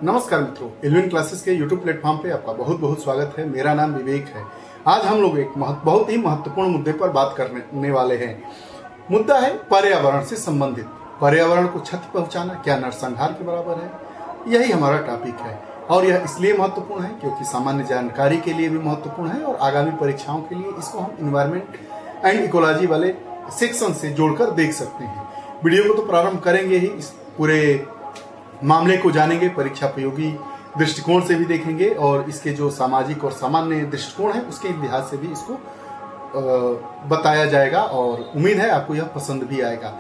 नमस्कार मित्रों, इल्विन क्लासेस के YouTube प्लेटफॉर्म पे आपका बहुत बहुत स्वागत है। मेरा नाम विवेक है। आज हम लोग एक बहुत ही महत्वपूर्ण मुद्दे पर बात करने वाले हैं। मुद्दा है पर्यावरण से संबंधित। पर्यावरण को क्षति पहुंचाना क्या नरसंहार के बराबर है? यही हमारा टॉपिक है और यह इसलिए महत्वपूर्ण है क्योंकि सामान्य जानकारी के लिए भी महत्वपूर्ण है और आगामी परीक्षाओं के लिए इसको हम इन्वायरमेंट एंड इकोलॉजी वाले सेक्शन से जोड़कर देख सकते हैं। वीडियो को तो प्रारंभ करेंगे ही, इस पूरे मामले को जानेंगे, परीक्षा उपयोगी दृष्टिकोण से भी देखेंगे और इसके जो सामाजिक और सामान्य दृष्टिकोण है उसके लिहाज से भी इसको बताया जाएगा और उम्मीद है आपको यह पसंद भी आएगा।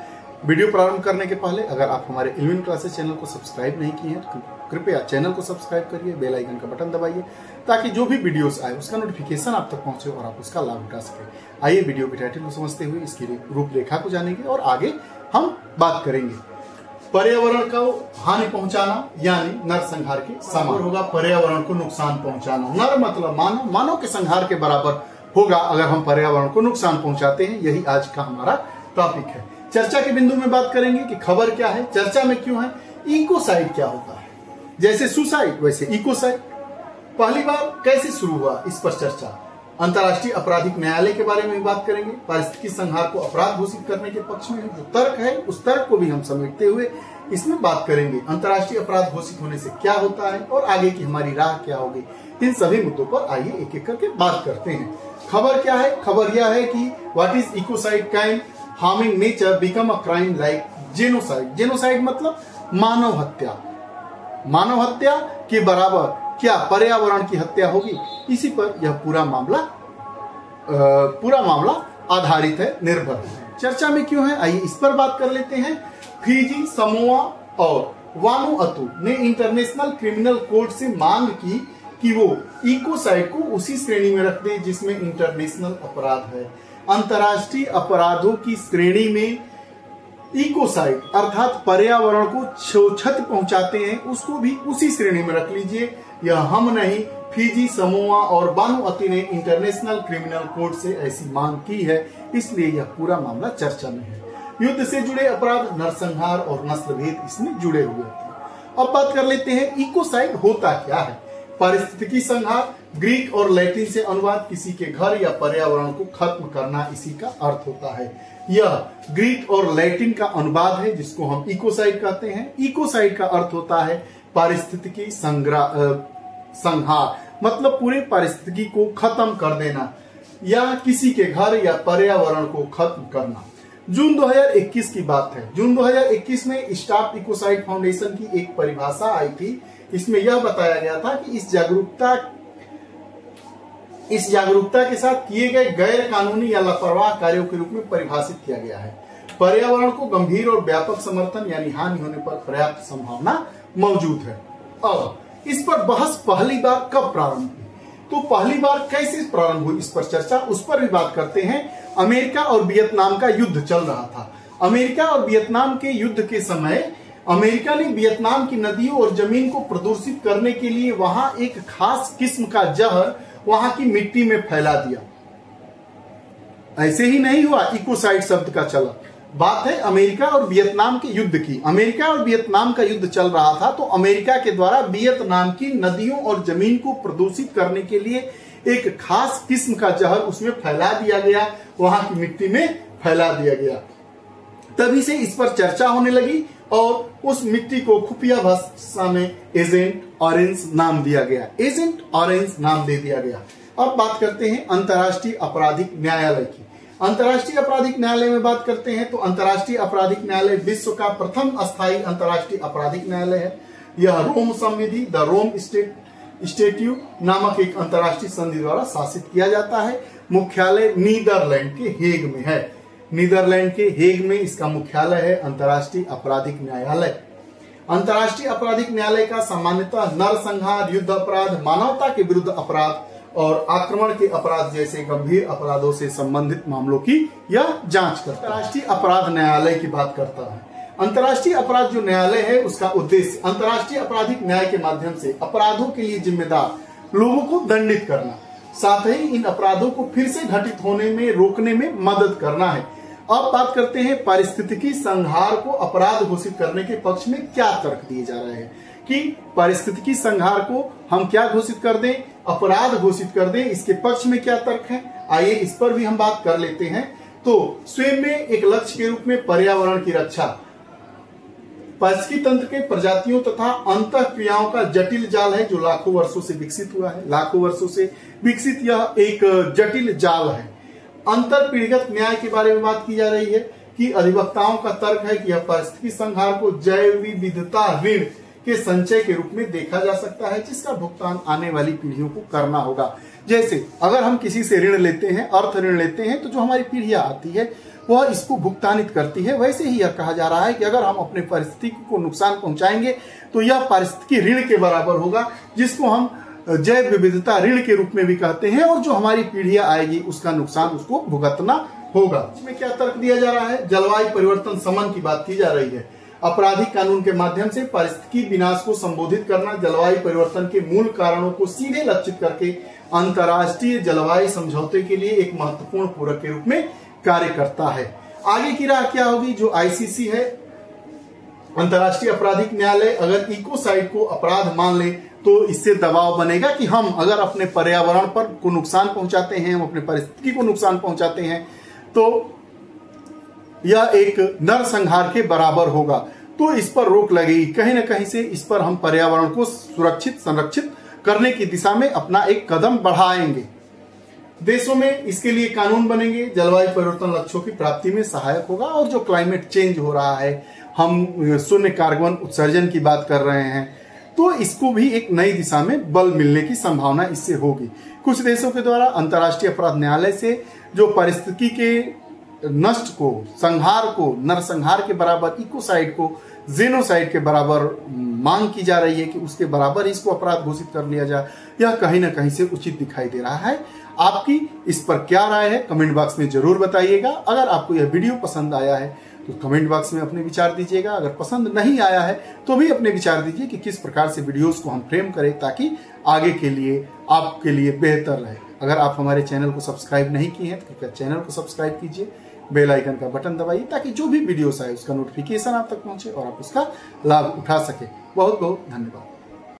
वीडियो प्रारंभ करने के पहले अगर आप हमारे इल्विन क्लासेस चैनल को सब्सक्राइब नहीं किए हैं तो कृपया चैनल को सब्सक्राइब करिए, बेल आइकन का बटन दबाइए ताकि जो भी वीडियोस आए उसका नोटिफिकेशन आप तक पहुंचे और आप उसका लाभ उठा सके। आइए वीडियो के टाइटल को समझते हुए इसकी रूपरेखा को जानेंगे और आगे हम बात करेंगे। पर्यावरण को हानि पहुंचाना यानी नरसंहार के समान होगा। पर्यावरण को नुकसान पहुंचाना, नर मतलब मानव, मानव के संहार के बराबर होगा अगर हम पर्यावरण को नुकसान पहुंचाते हैं। यही आज का हमारा टॉपिक है। चर्चा के बिंदु में बात करेंगे कि खबर क्या है, चर्चा में क्यों है, इकोसाइड क्या होता है। जैसे सुसाइड वैसे इकोसाइड। पहली बार कैसे शुरू हुआ इस पर चर्चा। अंतर्राष्ट्रीय आपराधिक न्यायालय के बारे में भी बात करेंगे। पारिस्थितिकी संहार को अपराध घोषित करने के पक्ष में जो तर्क है उस तर्क को भी हम समेटते हुए इसमें बात करेंगे। अंतर्राष्ट्रीय अपराध घोषित होने से क्या होता है और आगे की हमारी राह क्या होगी, इन सभी मुद्दों पर आइए एक एक करके बात करते हैं। खबर क्या है? खबर यह है कि what is ecocide can harming nature become a crime like genocide. Genocide मतलब मानव हत्या। मानव हत्या के बराबर क्या पर्यावरण की हत्या होगी? इसी पर यह पूरा मामला आधारित है, निर्भर है। चर्चा में क्यों है, आइए इस पर बात कर लेते हैं। फिजी, समोआ और वानुअतु ने इंटरनेशनल क्रिमिनल कोर्ट से मांग की कि वो इकोसाइड को उसी श्रेणी में रख दे जिसमें इंटरनेशनल अपराध है। अंतर्राष्ट्रीय अपराधों की श्रेणी में इकोसाइड अर्थात पर्यावरण को क्षति पहुंचाते हैं उसको भी उसी श्रेणी में रख लीजिए। यह हम नहीं, फिजी, समोआ और वानुअतु ने इंटरनेशनल क्रिमिनल कोर्ट से ऐसी मांग की है, इसलिए यह पूरा मामला चर्चा में है। युद्ध से जुड़े अपराध, नरसंहार और नस्लभेद इसमें जुड़े हुए थे। अब बात कर लेते हैं इकोसाइड होता क्या है। पारिस्थितिकी संहार, ग्रीक और लैटिन से अनुवाद, किसी के घर या पर्यावरण को खत्म करना इसी का अर्थ होता है। यह ग्रीक और लैटिन का अनुवाद है जिसको हम इकोसाइड कहते हैं। इकोसाइड का अर्थ होता है पारिस्थितिकी संहार, मतलब पूरे पारिस्थितिकी को खत्म कर देना या किसी के घर या पर्यावरण को खत्म करना। जून 2021 की बात है। जून 2021 में स्टॉप इकोसाइड फाउंडेशन की एक परिभाषा आई थी। इसमें यह बताया गया था कि इस जागरूकता के साथ किए गए गैर कानूनी या लापरवाह कार्यों के रूप में परिभाषित किया गया है। पर्यावरण को गंभीर और व्यापक समर्थन यानी हानि होने पर पर्याप्त संभावना मौजूद है। अब इस पर बहस पहली बार कब प्रारंभ हुई, तो पहली बार कैसे प्रारंभ हुई इस पर चर्चा, उस पर भी बात करते हैं। अमेरिका और वियतनाम का युद्ध चल रहा था। अमेरिका और वियतनाम के युद्ध के समय अमेरिका ने वियतनाम की नदियों और जमीन को प्रदूषित करने के लिए वहां एक खास किस्म का जहर वहां की मिट्टी में फैला दिया। ऐसे ही नहीं हुआ इकोसाइड शब्द का चलन। बात है अमेरिका और वियतनाम के युद्ध की। अमेरिका और वियतनाम का युद्ध चल रहा था तो अमेरिका के द्वारा वियतनाम की नदियों और जमीन को प्रदूषित करने के लिए एक खास किस्म का जहर उसमें फैला दिया गया, वहां की मिट्टी में फैला दिया गया। तभी से इस पर चर्चा होने लगी और उस मिट्टी को खुफिया भाषा में एजेंट ऑरेंज नाम दिया गया। एजेंट ऑरेंज नाम दे दिया गया। अब बात करते हैं अंतर्राष्ट्रीय आपराधिक न्यायालय की। अंतर्राष्ट्रीय आपराधिक न्यायालय में बात करते हैं तो अंतर्राष्ट्रीय आपराधिक न्यायालय विश्व का प्रथम अस्थायी अंतर्राष्ट्रीय आपराधिक न्यायालय है। यह रोम संविधि द रोम स्टेट्यूट नामक एक अंतर्राष्ट्रीय संधि द्वारा शासित किया जाता है। मुख्यालय नीदरलैंड के हेग में है। नीदरलैंड के हेग में इसका मुख्यालय है अंतर्राष्ट्रीय आपराधिक न्यायालय। अंतर्राष्ट्रीय आपराधिक न्यायालय का सामान्यतः नरसंहार, युद्ध अपराध, मानवता के विरुद्ध अपराध और आक्रमण के अपराध जैसे गंभीर अपराधों से संबंधित मामलों की यह जांच करता है। अंतर्राष्ट्रीय अपराध न्यायालय की बात करता है। अंतर्राष्ट्रीय अपराध जो न्यायालय है उसका उद्देश्य अंतर्राष्ट्रीय आपराधिक न्याय के माध्यम से अपराधों के लिए जिम्मेदार लोगों को दंडित करना, साथ ही इन अपराधों को फिर से घटित होने में रोकने में मदद करना है। अब बात करते हैं पारिस्थितिकी संहार को अपराध घोषित करने के पक्ष में क्या तर्क दिए जा रहे हैं। कि पारिस्थितिकी संहार को हम क्या घोषित कर दें, अपराध घोषित कर दें। इसके पक्ष में क्या तर्क है, आइए इस पर भी हम बात कर लेते हैं। तो स्वयं में एक लक्ष्य के रूप में पर्यावरण की रक्षा, पारिस्थितिकी तंत्र के प्रजातियों तथा अंतःक्रियाओं का जटिल जाल है जो लाखों वर्षों से विकसित हुआ है। लाखों वर्षों से विकसित यह एक जटिल जाल है। अंतर पीढ़ीगत न्याय के बारे में बात की जा रही है कि अधिवक्ताओं का तर्क है कि यह पारिस्थितिकी संहार को जैव विविधता ऋण के संचय के रूप में देखा जा सकता है, जिसका भुगतान आने वाली पीढ़ियों को करना होगा। जैसे अगर हम किसी से ऋण लेते हैं, अर्थ ऋण लेते हैं, तो जो हमारी पीढ़ियां आती है वह इसको भुगतानित करती है। वैसे ही यह कहा जा रहा है कि अगर हम अपने पारिस्थितिकी को नुकसान पहुंचाएंगे तो यह पारिस्थितिकी ऋण के बराबर होगा, जिसको हम जैव विविधता ऋण के रूप में भी कहते हैं, और जो हमारी पीढ़ियां आएगी उसका नुकसान उसको भुगतना होगा। इसमें क्या तर्क दिया जा रहा है, जलवायु परिवर्तन शमन की बात की जा रही है। आपराधिक कानून के माध्यम से पारिस्थितिकी विनाश को संबोधित करना जलवायु परिवर्तन के मूल कारणों को सीधे लक्षित करके अंतर्राष्ट्रीय जलवायु समझौते के लिए एक महत्वपूर्ण पूरक के रूप में कार्य करता है। आगे की राह क्या होगी, जो आईसीसी है, अंतर्राष्ट्रीय आपराधिक न्यायालय, अगर इकोसाइड को अपराध मान ले तो इससे दबाव बनेगा कि हम अगर अपने पर्यावरण पर को नुकसान पहुंचाते हैं, हम अपने पारिस्थितिकी को नुकसान पहुंचाते हैं, तो यह एक नरसंहार के बराबर होगा। तो इस पर रोक लगेगी, कहीं ना कहीं से इस पर हम पर्यावरण को सुरक्षित संरक्षित करने की दिशा में अपना एक कदम बढ़ाएंगे। देशों में इसके लिए कानून बनेंगे, जलवायु परिवर्तन लक्ष्यों की प्राप्ति में सहायक होगा। और जो क्लाइमेट चेंज हो रहा है, हम शून्य कार्बन उत्सर्जन की बात कर रहे हैं, तो इसको भी एक नई दिशा में बल मिलने की संभावना इससे होगी। कुछ देशों के द्वारा अंतर्राष्ट्रीय अपराध न्यायालय से जो पारिस्थितिकी के नष्ट को, संहार को नरसंहार के बराबर, इकोसाइड को जेनोसाइड के बराबर मांग की जा रही है कि उसके बराबर इसको अपराध घोषित कर लिया जाए, यह कहीं ना कहीं से उचित दिखाई दे रहा है। आपकी इस पर क्या राय है कमेंट बॉक्स में जरूर बताइएगा। अगर आपको यह वीडियो पसंद आया है तो कमेंट बॉक्स में अपने विचार दीजिएगा। अगर पसंद नहीं आया है तो भी अपने विचार दीजिए कि किस प्रकार से वीडियोस को हम फ्रेम करें ताकि आगे के लिए आपके लिए बेहतर रहे। अगर आप हमारे चैनल को सब्सक्राइब नहीं किए हैं तो कृपया चैनल को सब्सक्राइब कीजिए, बेल आइकन का बटन दबाइए ताकि जो भी वीडियोस आए उसका नोटिफिकेशन आप तक पहुंचे और आप उसका लाभ उठा सके। बहुत बहुत धन्यवाद।